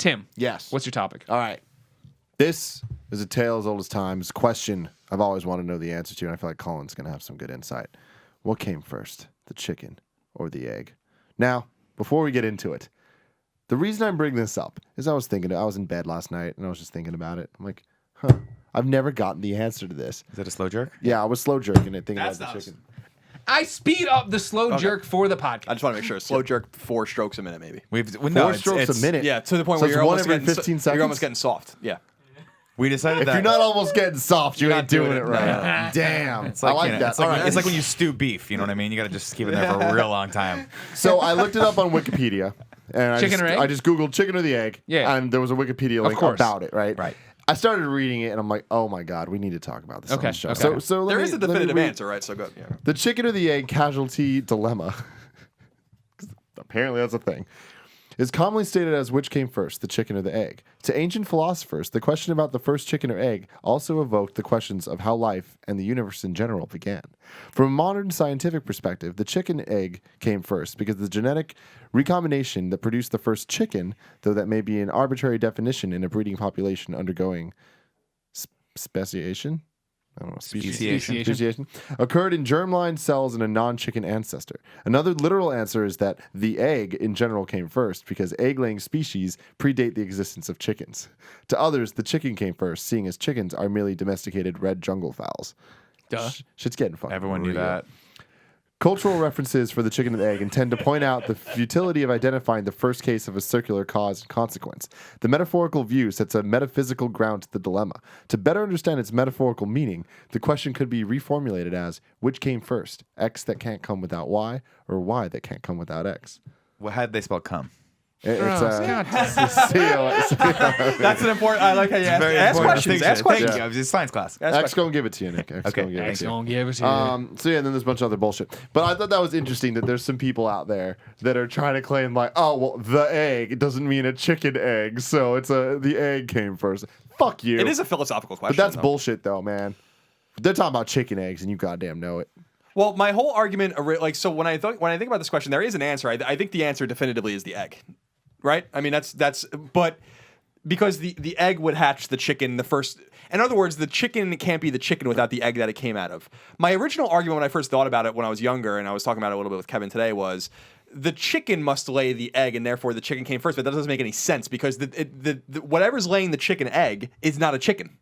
Tim. Yes. What's your topic? All right. This is a tale as old as time. It's a question I've always wanted to know the answer to, and I feel like Colin's going to have some good insight. What came first, the chicken or the egg? Now, before we get into it, the reason I'm bringing this up is I was in bed last night, and I was just thinking about it. I'm like, I've never gotten the answer to this. Is that a slow jerk? Yeah, I was slow jerking it, thinking about the chicken. I speed up the slow jerk for the podcast. I just want to make sure. Slow jerk 4 strokes a minute, maybe. Four strokes a minute? Yeah, to the point So where it's you're one almost every getting 15 seconds? You're almost getting soft. Yeah. We decided If that you're not almost getting soft, you You're ain't not doing doing it it. right. Damn. It's like, I like that. It's like, All right. it's like when you stew beef. You know what I mean? You got to just keep it there for a real long time. So I looked it up on Wikipedia. And Chicken or egg? I just Googled chicken or the egg. Yeah. And there was a Wikipedia link course. about it, right? Right. I started reading it, and I'm like, oh, my God, we need to talk about this on Okay, the show. okay. So There is a definitive read answer, right? So go. Yeah. The chicken or the egg casualty dilemma. Apparently that's a thing. Is commonly stated as which came first, the chicken or the egg. To ancient philosophers, the question about the first chicken or egg also evoked the questions of how life and the universe in general began. From a modern scientific perspective, the chicken egg came first because the genetic recombination that produced the first chicken, though that may be an arbitrary definition in a breeding population undergoing speciation. I don't know, speciation, occurred in germline cells in a non-chicken ancestor. Another literal answer is that the egg in general came first because egg-laying species predate the existence of chickens. To others, the chicken came first, seeing as chickens are merely domesticated red jungle fowls. Duh. Shit's getting fucking Everyone knew real. that. Cultural references for the chicken and the egg intend to point out the futility of identifying the first case of a circular cause and consequence. The metaphorical view sets a metaphysical ground to the dilemma. To better understand its metaphorical meaning, the question could be reformulated as, which came first, X that can't come without Y, or Y that can't come without X? Well, how did they spell cum? It's God. That's an important. I like how you ask questions. Ask questions. Thank you. I was in science class. X gonna give it to you, Nick. X Okay, gonna give it X to you. gonna give it to you. So yeah, and then there's a bunch of other bullshit. But I thought that was interesting that there's some people out there that are trying to claim like, oh well, the egg doesn't mean a chicken egg, so it's the egg came first. Fuck you. It is a philosophical question. But that's though. bullshit though, man. They're talking about chicken eggs, and you goddamn know it. Well, my whole argument, so when I think about this question, there is an answer. I think the answer definitively is the egg, right? I mean, but because the egg would hatch the chicken the first. In other words, the chicken can't be the chicken without the egg that it came out of. My original argument when I first thought about it when I was younger, and I was talking about it a little bit with Kevin today, was the chicken must lay the egg, and therefore the chicken came first. But that doesn't make any sense because the whatever's laying the chicken egg is not a chicken.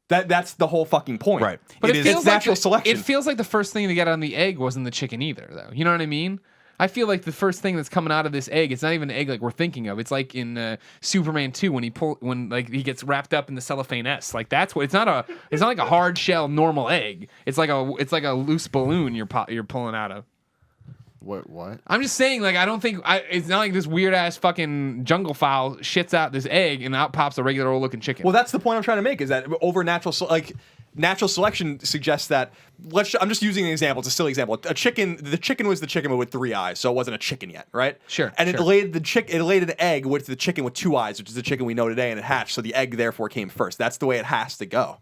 That's the whole fucking point. Right. But it feels it's natural like selection. It feels like the first thing to get on the egg wasn't the chicken either, though. You know what I mean? I feel like the first thing that's coming out of this egg, it's not even an egg like we're thinking of. It's like in Superman 2 when he gets wrapped up in the cellophane S. Like that's what it's not like a hard shell normal egg. It's like a loose balloon you're pulling out of. What? I'm just saying, like, I don't think it's not like this weird ass fucking jungle fowl shits out this egg and out pops a regular old looking chicken. Well, that's the point I'm trying to make, is that over natural selection suggests that. I'm just using an example. It's a silly example. The chicken was the chicken with 3 eyes, so it wasn't a chicken yet, right? Sure. And it laid an egg with the chicken with 2 eyes, which is the chicken we know today, and it hatched. So the egg therefore came first. That's the way it has to go.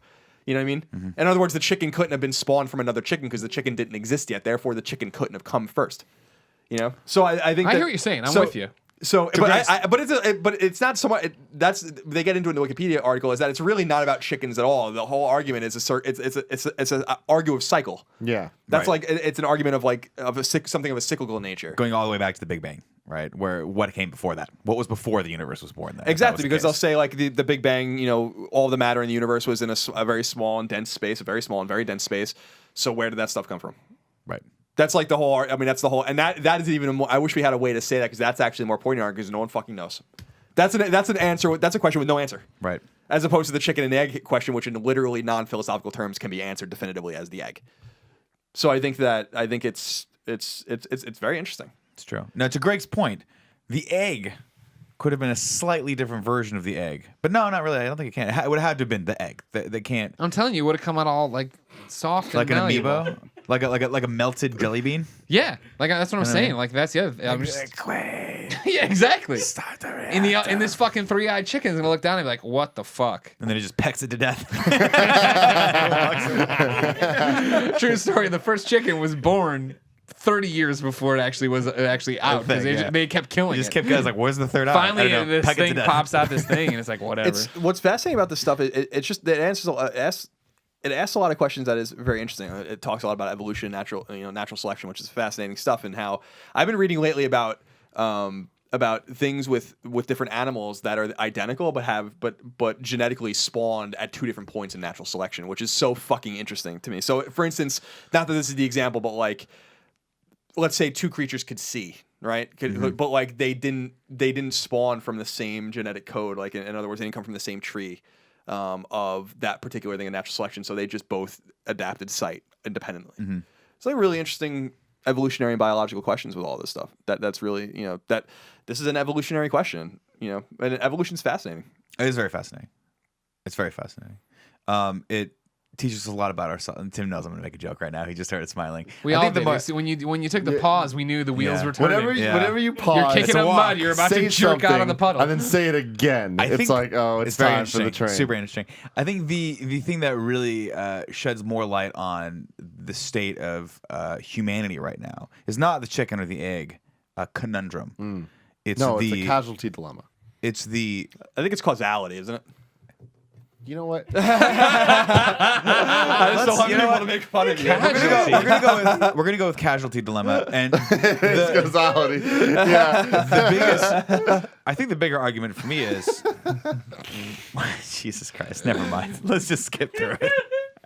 You know what I mean? Mm-hmm. In other words, the chicken couldn't have been spawned from another chicken because the chicken didn't exist yet. Therefore, the chicken couldn't have come first. You know? So I think I hear what you're saying. I'm with you. So, but it's not so much. They get into in the Wikipedia article is that it's really not about chickens at all. The whole argument is it's an argument cycle. Yeah, that's right. like it's an argument of something of a cyclical nature. Going all the way back to the Big Bang, right? Where what came before that? What was before the universe was born? Then Exactly, because they'll say like the Big Bang, you know, all the matter in the universe was in a very small and dense space, a very small and very dense space. So where did that stuff come from? Right. That's like the whole. I mean, that's the whole, and that is even. I wish we had a way to say that because that's actually a more poignant argument because no one fucking knows. That's an answer. That's a question with no answer. Right. As opposed to the chicken and egg question, which in literally non-philosophical terms can be answered definitively as the egg. So I think it's very interesting. It's true. Now, to Greg's point, the egg could have been a slightly different version of the egg, but no, not really. I don't think it can. It would have had to have been the egg. They can't. I'm telling you, it would have come out all like soft, Like and an malleable. amoeba, like a melted jelly bean. Yeah, like that's what I'm saying. Like that's the other. I'm just, yeah, exactly. In this fucking 3-eyed chicken is gonna look down and be like, "What the fuck?" And then it just pecks it to death. True story. The first chicken was born 30 years before it actually was actually out because thing, yeah. they kept killing You just it. kept guys like, where's the third eye? I Finally, don't know. this Peck it to thing death. pops out this thing, and it's like whatever. It's what's fascinating about this stuff. It's just that it asks a lot of questions that is very interesting. It talks a lot about evolution, natural selection, which is fascinating stuff, and how I've been reading lately about things with different animals that are identical but genetically spawned at two different points in natural selection, which is so fucking interesting to me. So, for instance, not that this is the example, but like, let's say two creatures could see, right? But like they didn't spawn from the same genetic code. Like in other words, they didn't come from the same tree of that particular thing in natural selection. So they just both adapted sight independently. It's like really interesting evolutionary and biological questions with all this stuff. That's really, that this is an evolutionary question, and evolution's fascinating. It is very fascinating. It's very fascinating. It teaches us a lot about ourselves. And Tim knows I'm going to make a joke right now. He just started smiling. We all did. When you took the pause, we knew the wheels were turning. Whenever you pause, You're kicking up mud. You're about to jerk out on the puddle. and then say it again. It's like, oh, it's very time for the interesting. train. Super interesting. I think the thing that really sheds more light on the state of humanity right now is not the chicken or the egg conundrum. It's it's a casualty dilemma. It's the I think it's causality, isn't it? You know what? I just don't want people to make fun of you. we're gonna go with casualty dilemma and It's causality. Yeah. I think the bigger argument for me is Jesus Christ. Never mind. Let's just skip through it.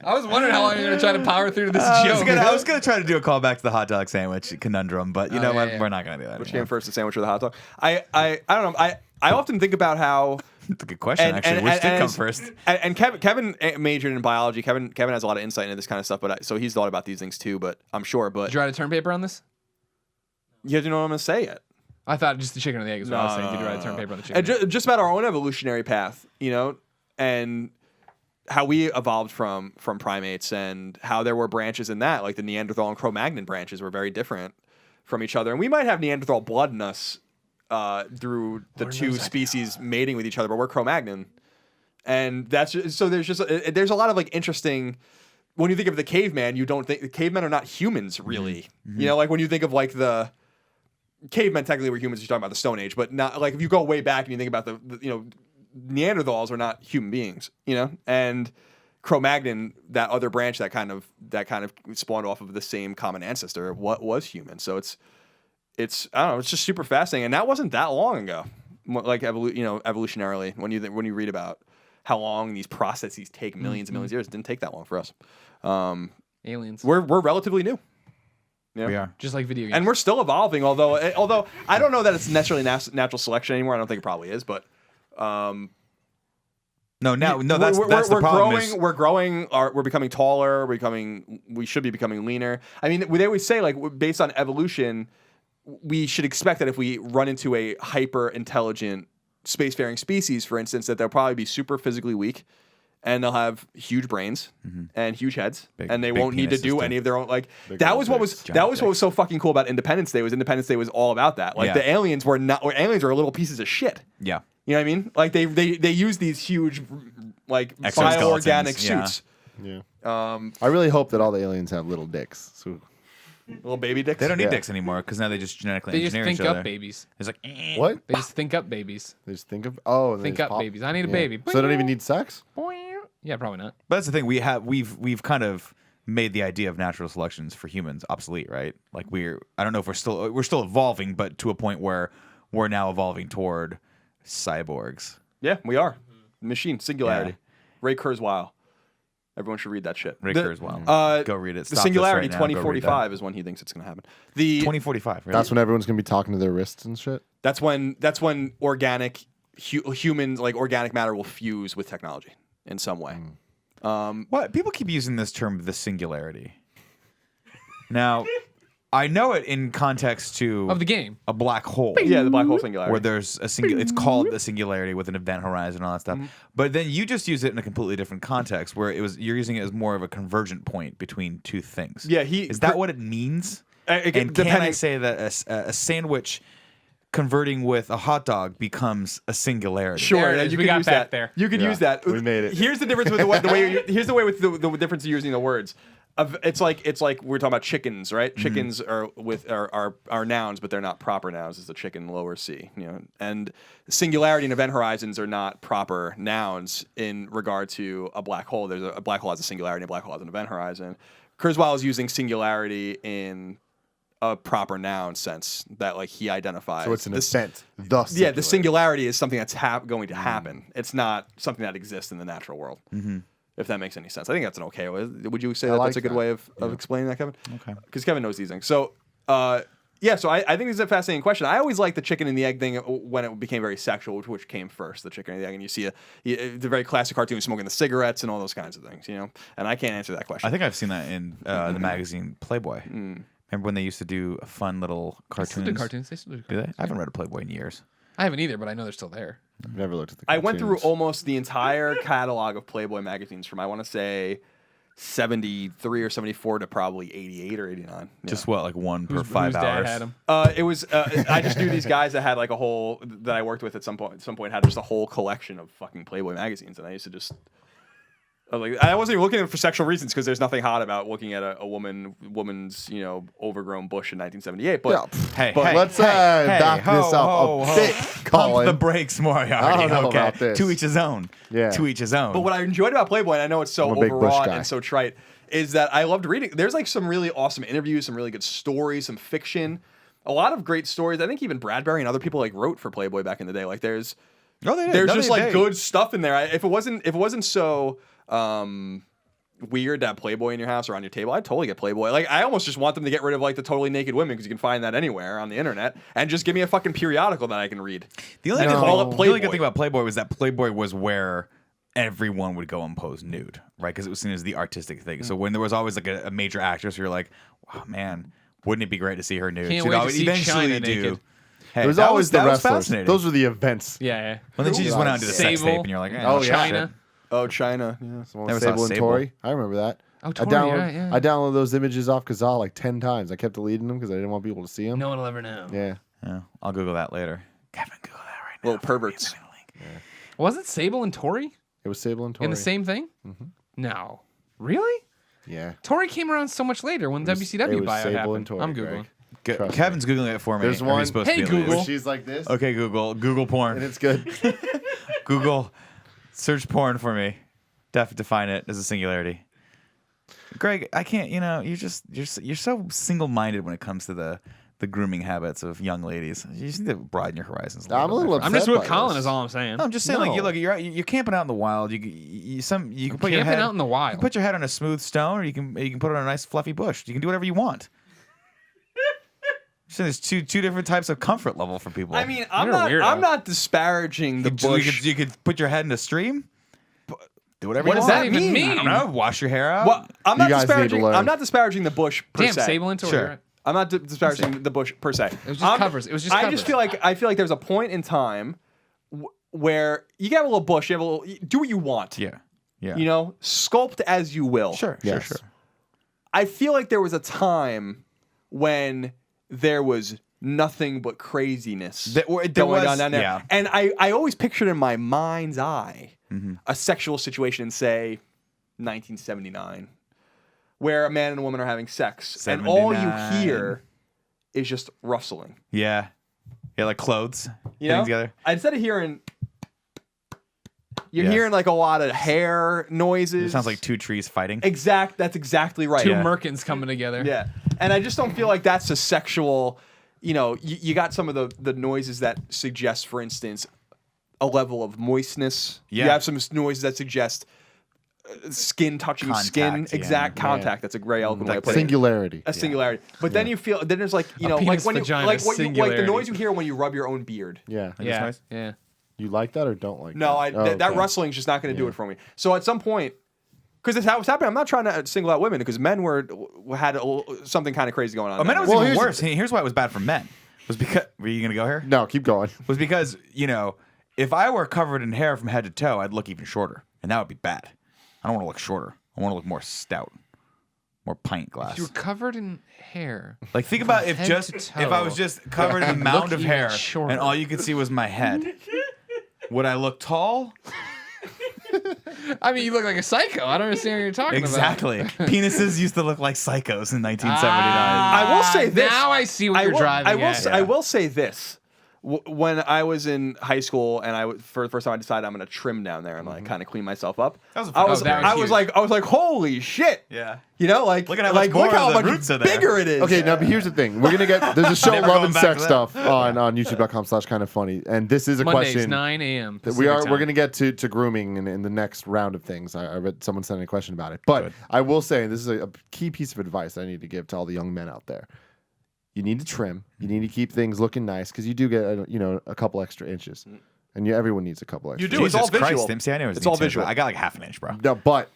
I was wondering how long you're gonna try to power through to this joke. I was gonna try to do a callback to the hot dog sandwich conundrum, but you know what? yeah. We're not gonna do that. Which came first, the sandwich or the hot dog? I don't know. I often think about how. That's a good question, actually. Which did come first? And Kevin majored in biology. Kevin has a lot of insight into this kind of stuff, so he's thought about these things too. But I'm sure. But Did you write a term paper on this? you don't know what I'm gonna say yet. I thought just the chicken or the egg is what I was saying. Did you write a term paper on the chicken? And just about our own evolutionary path, and how we evolved from primates, and how there were branches in that, like the Neanderthal and Cro-Magnon branches were very different from each other, and we might have Neanderthal blood in us. Through the two species mating with each other, but we're Cro-Magnon, and there's a lot of like interesting. When you think of the caveman, you don't think the cavemen are not humans, really. Like when you think of like the cavemen, technically were humans. You're talking about the Stone Age, but not like if you go way back and you think about the Neanderthals are not human beings, and Cro-Magnon, that other branch that kind of spawned off of the same common ancestor, what was human. So it's I don't know. It's just super fascinating, and that wasn't that long ago. Like evolutionarily, when you read about how long these processes take, millions and millions of years, it didn't take that long for us. Aliens. We're relatively new. We are. Just like video games. And we're still evolving. Although I don't know that it's necessarily natural selection anymore. I don't think it probably is, but No, that's the problem. We're growing. We're becoming taller. We should be becoming leaner. I mean, they always say, like, based on evolution, we should expect that if we run into a hyper intelligent spacefaring species, for instance, that they'll probably be super physically weak, and they'll have huge brains and huge heads, and they won't need to do any of their own. Like that was what was so fucking cool about Independence Day. Independence Day was all about that. Like the aliens were not. Aliens are little pieces of shit. Yeah. You know what I mean? Like they use these huge like bioorganic suits. Yeah. I really hope that all the aliens have little dicks. So little baby dicks. They don't need dicks anymore because now they just genetically They just engineer think each other. up babies. It's like what? They just think up babies. They just think of and Think they up just pop. babies. I need a Yeah. baby. So they don't even need sex. Yeah, probably not. But that's the thing. We've kind of made the idea of natural selections for humans obsolete, right? Like I don't know if we're still evolving, but to a point where we're now evolving toward cyborgs. Yeah, we are. Machine singularity. Ray Kurzweil. Everyone should read that shit. Ray Kurzweil. Go read it. The Stop singularity this right now. Go read 2045 is when he thinks it's going to happen. The 2045. Right? That's when everyone's gonna be talking to their wrists and shit. That's when organic humans, like organic matter, will fuse with technology in some way. What people keep using this term, the singularity. Now, I know it in context to Of the game. a black hole. Yeah, the black hole singularity. Where there's it's called the singularity with an event horizon and all that stuff. But then you just use it in a completely different context where you're using it as more of a convergent point between two things. Yeah, is that what it means? And can I depending- say that a sandwich converting with a hot dog becomes a singularity? Sure, There it yeah, is. you We could got use that that. there. You could Yeah, use that. we made it. Here's the difference with the way. Here's the way with the difference of using the words. It's like we're talking about chickens, right? Chickens are nouns, but they're not proper nouns. It's the chicken lower C, and singularity and event horizons are not proper nouns in regard to a black hole. There's a black hole has a singularity, and a black hole has an event horizon. Kurzweil is using singularity in a proper noun sense that like he identifies. So it's an This- event. The singularity is something that's going to happen. It's not something that exists in the natural world. If that makes any sense. I think that's an okay way. Would you say that like that's a good that. way of explaining that, Kevin? Okay. Because Kevin knows these things. So, so I think this is a fascinating question. I always liked the chicken and the egg thing when it became very sexual, which came first, the chicken and the egg. And you see the very classic cartoon smoking the cigarettes and all those kinds of things, And I can't answer that question. I think I've seen that in the magazine Playboy. Remember when they used to do fun little cartoons? They still do cartoons. They still do Do cartoons. they? I haven't read a Playboy in years. I haven't either, but I know they're still there. I've never looked at the I went through cartoons. almost the entire catalog of Playboy magazines from, I want to say, 73 or 74 to probably 88 or 89. Yeah. Just what, like one per Whose 5 dad hours? had 'em? It was. I just knew these guys that had like a whole that I worked with at some point had just a whole collection of fucking Playboy magazines, and I used to just. I wasn't even looking at them for sexual reasons because there's nothing hot about looking at a woman's overgrown bush in 1978. But Hey, But hey, let's hey, back ho, this up ho, a ho. bit, Pump Colin. the brakes, Moriarty. I don't know okay, about this. to each his own. Yeah. To each his own. But what I enjoyed about Playboy, and I know it's so I'm a big Bush overwrought guy. and so trite, is that I loved reading. There's like some really awesome interviews, some really good stories, some fiction, a lot of great stories. I think even Bradbury and other people like wrote for Playboy back in the day. Like there's just like good stuff in there. If it wasn't so weird to have Playboy in your house or on your table, I'd totally get Playboy. Like I almost just want them to get rid of like the totally naked women because you can find that anywhere on the internet, and just give me a fucking periodical that I can read. The only, And good call thing, it the only good Playboy. thing about Playboy was that Playboy was where everyone would go and pose nude, right? Because it was seen as the artistic thing. So when there was always like a major actress, you're like, wow, man, wouldn't it be great to see her nude? Can't She'd wait to always see China do. naked. Hey, It was that always that the was wrestlers. fascinating. Those were the events. Yeah. Well, then she just went out and did a sex Sable. tape, and you're like, Oh, yeah. China. Oh, China. Yeah. Someone Never with saw Sable and Sable. Tori. I remember that. Oh, I Tori, downloaded, yeah. I downloaded those images off Kazaa like 10 times. I kept deleting them because I didn't want people to see them. No one will ever know. Yeah. Yeah, I'll Google that later. Kevin, Google that right now. Little perverts. Wasn't Sable and Tori It was Sable and Tori. in the same thing? No. Really? Yeah. Tori came around so much later when it WCW was buyout Sable happened. and Tori, I'm Greg. Googling. Trust Kevin's Googling it for me. There's Are we one- supposed to Hey, be at least? Google. When she's like this. Okay, Google porn. And it's good. Google, search porn for me. Define it as a singularity. Greg, I can't. You're so single-minded when it comes to the grooming habits of young ladies. You just need to broaden your horizons. I'm a little I'm just upset with by Colin, this. is all I'm saying. No, I'm just saying, like No. you're camping out in the wild. You can put your Camping head out in the You wild. can put your head on a smooth stone, or you can put it on a nice fluffy bush. You can do whatever you want. So there's two different types of comfort level for people. I mean, You're a weirdo. I'm not disparaging the bush. You could put your head in a stream. Do whatever What you does want. that even I don't mean? know. Wash your hair out. Well, I'm You not guys need to disparaging. learn. I'm not disparaging the bush per Damn, se. Sable and Tori. Sure. right? I'm not disparaging the bush per se. It was just covers. It was just I covers. just feel like there's a point in time where you have a little bush. You have a little. Do what you want. Yeah. Sculpt as you will. Sure. Yes. Sure. I feel like there was a time when there was nothing but craziness There going was- on down there. yeah. And I always pictured in my mind's eye Mm-hmm. a sexual situation in, say, 1979, where a man and a woman are having sex, and all you 79. hear is just rustling. Yeah. Yeah, like clothes. You Putting know? together. Instead of hearing, you're Yeah. hearing like a lot of hair noises. It sounds like two trees fighting. That's exactly right. Two Yeah. Merkins coming together. Yeah, and I just don't feel like that's a sexual. You got some of the noises that suggest, for instance, a level of moistness. Yeah. You have some noises that suggest skin touching skin, Contact, yeah. exact contact. That's a very eloquent way of putting it. Singularity. A singularity. But then you feel then there's like like penis when you vagina like what you like the singularity. noise you hear when you rub your own beard. Yeah. Like this Yeah. noise? Yeah. You like that or don't like No, that? that okay. rustling's just not going to do it for me. So at some point, because it's how it's happening. I'm not trying to single out women because men had something kind of crazy going on. Oh, men it was Well, even here's- worse. Here's why it was bad for men. Was because were you gonna go here? No, keep going. Was because if I were covered in hair from head to toe, I'd look even shorter, and that would be bad. I don't want to look shorter. I want to look more stout, more pint glass. You were covered in hair. Like think about if head just to if I toe. was just covered in a Look mound of even hair shorter. and all you could see was my head. Would I look tall? I mean, you look like a psycho. I don't understand what you're talking Exactly. about. Penises used to look like psychos in 1979. I will say this. Now I see what you're driving at. I will say this. When I was in high school and for the first time I decided I'm going to trim down there and like kind of clean myself up. That was a I fun was experience. I was like, holy shit. Yeah. You know, like Look at how much look more how of the much roots are there. bigger it is. Okay, now but here's the thing. We're gonna get there's a show Never Love going and back to Sex that. stuff on YouTube.com/kind of funny, and this is a Mondays, question 9 a.m. we're gonna get to grooming in the next round of things. I read someone sent a question about it, but Good. I will say this is a key piece of advice I need to give to all the young men out there. You need to trim. You need to keep things looking nice because you do get a couple extra inches, and everyone needs a couple extra. You do. It's Jesus all visual. Christ, Tim. See, I know It's all visual. I got like half an inch, bro. No, but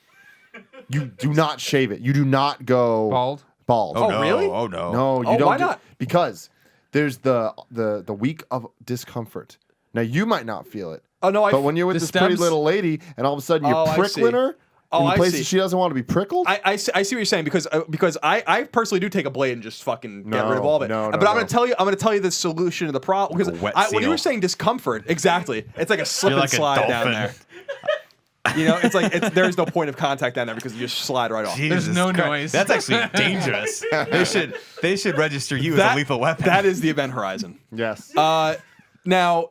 you do not shave it. You do not go Bald? Bald. Oh, no. really? Oh no. No, you Oh, don't. why not? Because there's the week of discomfort. Now you might not feel it. Oh no, But when you're with the this pretty stems? little lady, and all of a sudden you're Oh, I prickling see. her Oh, in I places see. she doesn't want to be prickled. I see what you're saying because I personally do take a blade and just fucking get No, rid of all of it. no, but no, I'm no. gonna tell you the solution to the problem because Like a wet when you were seal. saying discomfort, exactly, it's like a slip You're and like a slide down there. dolphin. You know, it's like there's no point of contact down there because you just slide right off. Jesus no Christ. noise. That's actually dangerous. They should register you as a lethal weapon. That is the event horizon. yes. Now.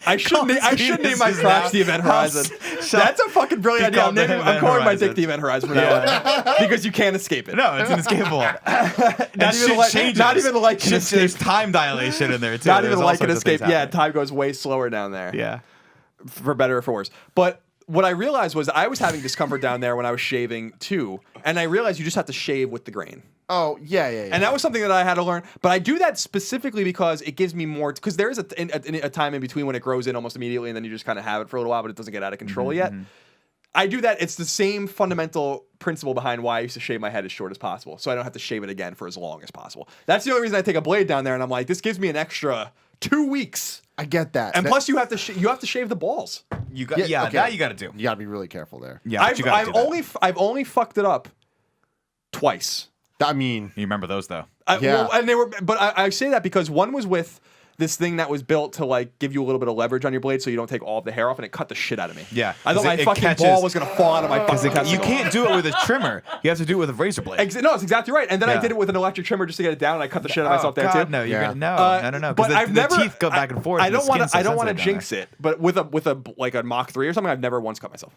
I should name my Penis is crotch now- the event horizon. That's a fucking brilliant Be idea. called the I'm event calling my horizon. dick the event horizon from now on because you can't escape it. No, it's inescapable. Not even light can escape. There's time dilation in there too. Not even There's all light can sorts of things escape. Yeah, happening. time goes way slower down there. Yeah. For better or for worse. But what I realized was I was having discomfort down there when I was shaving too, and I realized you just have to shave with the grain. Oh yeah. And that was something that I had to learn. But I do that specifically because it gives me more. Because there is a time in between when it grows in almost immediately, and then you just kind of have it for a little while, but it doesn't get out of control yet. I do that. It's the same fundamental principle behind why I used to shave my head as short as possible, so I don't have to shave it again for as long as possible. That's the only reason I take a blade down there, and I'm like, this gives me an extra 2 weeks. I get that. And plus, you have to shave the balls. You got okay. that you got to do. you gotta be really careful there. Yeah, but you gotta do that. I've only fucked it up twice. I mean, You remember those though? Yeah. And they were, but I say that because one was with this thing that was built to like give you a little bit of leverage on your blade, so you don't take all of the hair off, and it cut the shit out of me. Yeah, I thought 'cause my it fucking catches- ball was gonna fall out of my fucking You testicle. can't do it with a trimmer. You have to do it with a razor blade. No, it's exactly right. And then I Yeah. did it with an electric trimmer just to get it down, and I cut the shit out of Oh, myself there God, too. no, you're Yeah. gonna, no. But Because I've never. the teeth go back and forth. I and the don't want skin's to. so I don't want to sensitive down jinx it, but with a like a Mach 3 or something, I've never once cut myself.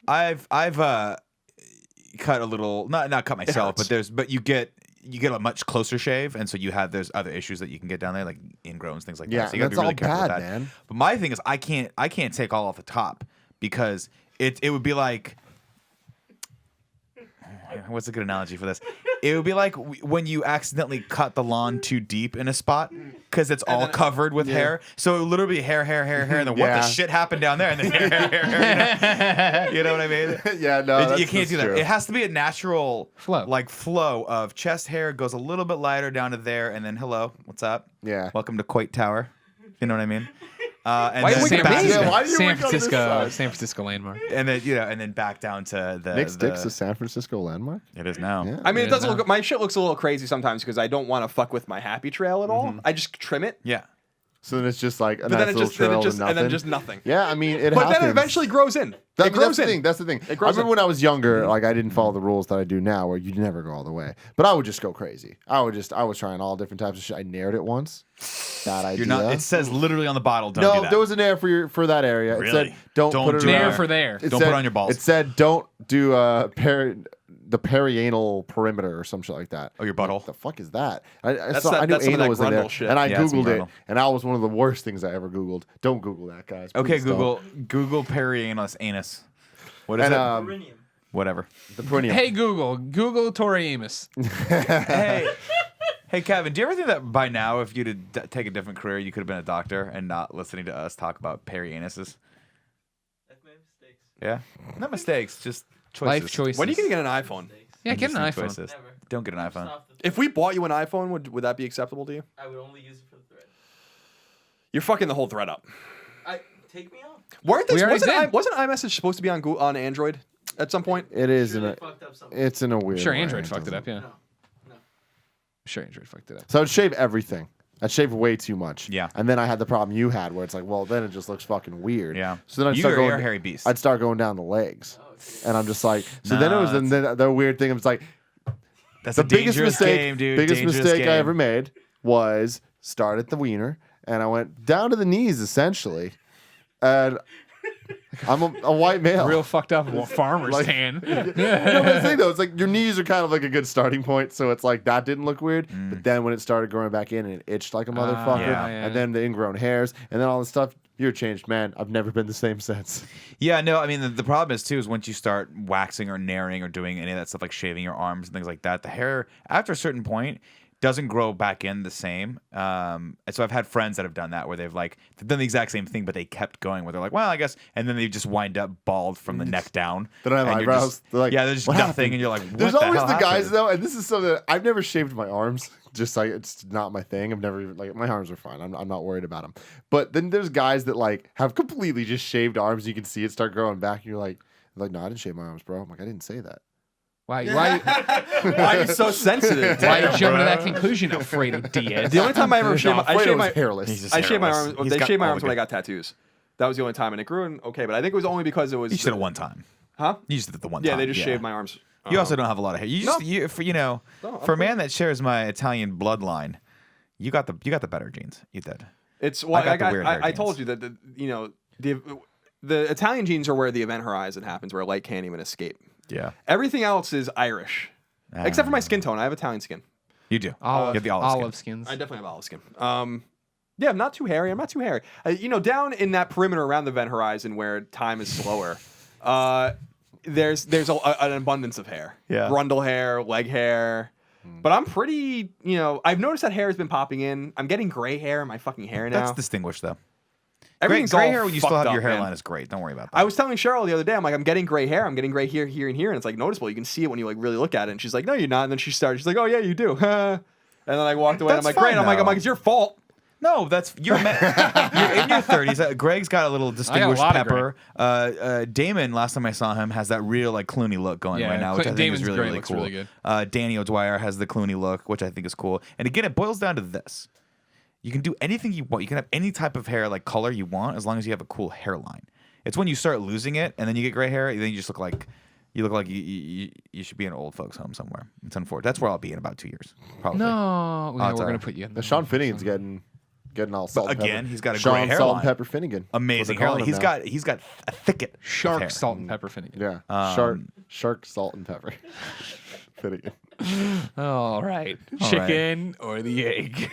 there. I've cut a little, not cut myself, hurts. but you get a much closer shave, and so there's other issues that you can get down there, like ingrowns, things like Yeah, that. So you gotta that's be really all careful with bad, that. man. But my thing is, I can't take all off the top because it would be like. What's a good analogy for this? It would be like when you accidentally cut the lawn too deep in a spot because it's all covered with hair. So it would literally be hair, and then what Yeah. the shit happened down there, and then hair. You know what I mean? yeah, no, You can't do that. It has to be a natural Flow. of chest hair goes a little bit lighter down to there, and then hello, what's up? Yeah. Welcome to Coit Tower. You know what I mean? And Why then you San wink at me? Francisco, Yeah, why do you San wink on this Francisco, side? San Francisco landmark. and then and then back down to the Nick Sticks a San Francisco landmark. It is now. Yeah. I mean, it Yeah, doesn't no. look. My shit looks a little crazy sometimes because I don't want to fuck with my happy trail at all. I just trim it, Yeah. So then it's just like a but nice then it little just, then trail it just, to and then nothing. just nothing. Yeah, I mean, it But happens. then it eventually grows in. That, It grows that's the in. thing. That's the thing. I grows remember in. when I was younger, like I didn't follow the rules that I do now, where you never go all the way. But I would just go crazy. I was trying all different types of shit. I nared it once. Bad idea. You're not. It says literally on the bottle. Don't do no, that. there was an air for that area. It Really? said don't Don't put it do around. Nair for there. It Don't said- put it on your balls. It said don't do the perianal perimeter or some shit like that. Oh, your butthole. What the fuck is that? I knew that's some of anal that was in there, grundle shit. and I Yeah, it's some googled it, grundle. and that was one of the worst things I ever googled. Don't Google that, guys. Okay, Please don't. Google perianus anus. What is And it? Whatever. the perineum. Hey Google Tori Amos. Hey, Kevin, do you ever think that by now, if you'd take a different career, you could have been a doctor and not listening to us talk about perianuses? I've made mistakes. Yeah, not mistakes, just choices. Life choices. When are you gonna get an iPhone? Yeah, get an Interesting iPhone. choices. Never. Don't get an Just iPhone. off the If we bought you an iPhone, would that be acceptable to you? I would only use it for the thread. You're fucking the whole thread up. Take me off. Weren't We this already did. wasn't iMessage supposed to be on Android at some point? It is Sure in they a. fucked up something. It's in a weird. Sure, way. Android fucked it doesn't- up. Yeah. No. Sure, Android fucked it up. So I would shave everything. I'd shave way too much. Yeah. And then I had the problem you had where it's like, well, then it just looks fucking weird. Yeah. So then I'd You're start going. a hairy beast. I'd start going down the legs, and I'm just like, so No, then it was the weird thing. It was like That's the a biggest dangerous mistake. game, dude. Biggest Dangerous mistake game. I ever made was start at the wiener, and I went down to the knees essentially, and I'm a white male. Real fucked up farmer's Like- tan. No, but the thing though, it's like your knees are kind of like a good starting point, so it's like that didn't look weird. But then when it started growing back in and it itched like a motherfucker, yeah. and then the ingrown hairs, and then all this stuff, you're a changed man. I've never been the same since. Yeah, no, I mean the problem is too is once you start waxing or naring or doing any of that stuff like shaving your arms and things like that, the hair after a certain point doesn't grow back in the same. And so I've had friends that have done that where they've done the exact same thing, but they kept going where they're like, well, I guess, and then they just wind up bald from the neck down. They don't have and you're eyebrows. just- They're like, yeah, there's just "What nothing, happened?" and you're like, what There's the always hell the guys happened? though, and this is something that I've never shaved my arms. Just like it's not my thing. I've never even like my arms are fine. I'm not worried about them. But then there's guys that like have completely just shaved arms. You can see it start growing back, and you're like, no, I didn't shave my arms, bro. I'm like, I didn't say that. Why Why are you so sensitive? why are you jumping to that conclusion, Alfredo Diaz? The only time I ever shaved, No, I Alfredo shaved was my hairless. He's just I shaved my hairless. arms. He's They got shaved my all arms the when I good- got tattoos. That was the only time, and it grew in okay. But I think it was only because it was. You should have one time. Huh? You just did it the one Yeah, time. they just shaved my arms. You also don't have a lot of hair. You just No, for a man that shares my Italian bloodline, you got the better genes. You did. It's well, I got the weird hair I told genes. you that the Italian genes are where the event horizon happens, where light can't even escape. Yeah, Everything else is Irish, except for my skin tone. I have Italian skin. you do. Olive, you have the olive skin. skins. I definitely have olive skin. Yeah, I'm not too hairy. I'm not too hairy. Down in that perimeter around the event horizon where time is slower, there's an abundance of hair. Yeah. Grundle hair, leg hair. But I'm pretty, I've noticed that hair has been popping in. I'm getting gray hair in my fucking hair now. That's distinguished though. Everything's gray all hair when you still fucked have your up, man. hairline is great. Don't worry about that. I was telling Cheryl the other day, I'm like, I'm getting gray hair. I'm getting gray here, here, and here, and it's like noticeable. You can see it when you like really look at it. And she's like, no, you're not. And then she's like, oh yeah, you do. And then I walked away. And I'm That's like, great. fine, I'm though. like, it's your fault. No, that's you're in your 30s. Greg's got a little distinguished lot of pepper. Damon, last time I saw him, has that real like Clooney look going Yeah, right now, which I think Damon's is really gray really looks cool. really good. Danny O'Dwyer has the Clooney look, which I think is cool. And again, it boils down to this: you can do anything you want. You can have any type of hair, like color you want, as long as you have a cool hairline. It's when you start losing it and then you get gray hair, then you just look like you should be in an old folks' home somewhere. It's unfortunate. That's where I'll be in about 2 years, probably. No, we're it's gonna alright. put you in. Now, Sean Finnegan's getting all salt. and again, pepper. he's got a Sean great Salt hairline. and Pepper Finnegan. Amazing That's what they're hairline. calling him He's got a thicket. of Shark, hair. salt, and pepper Finnegan. now. Shark, salt, and pepper. Finnegan. All right. Chicken or the egg?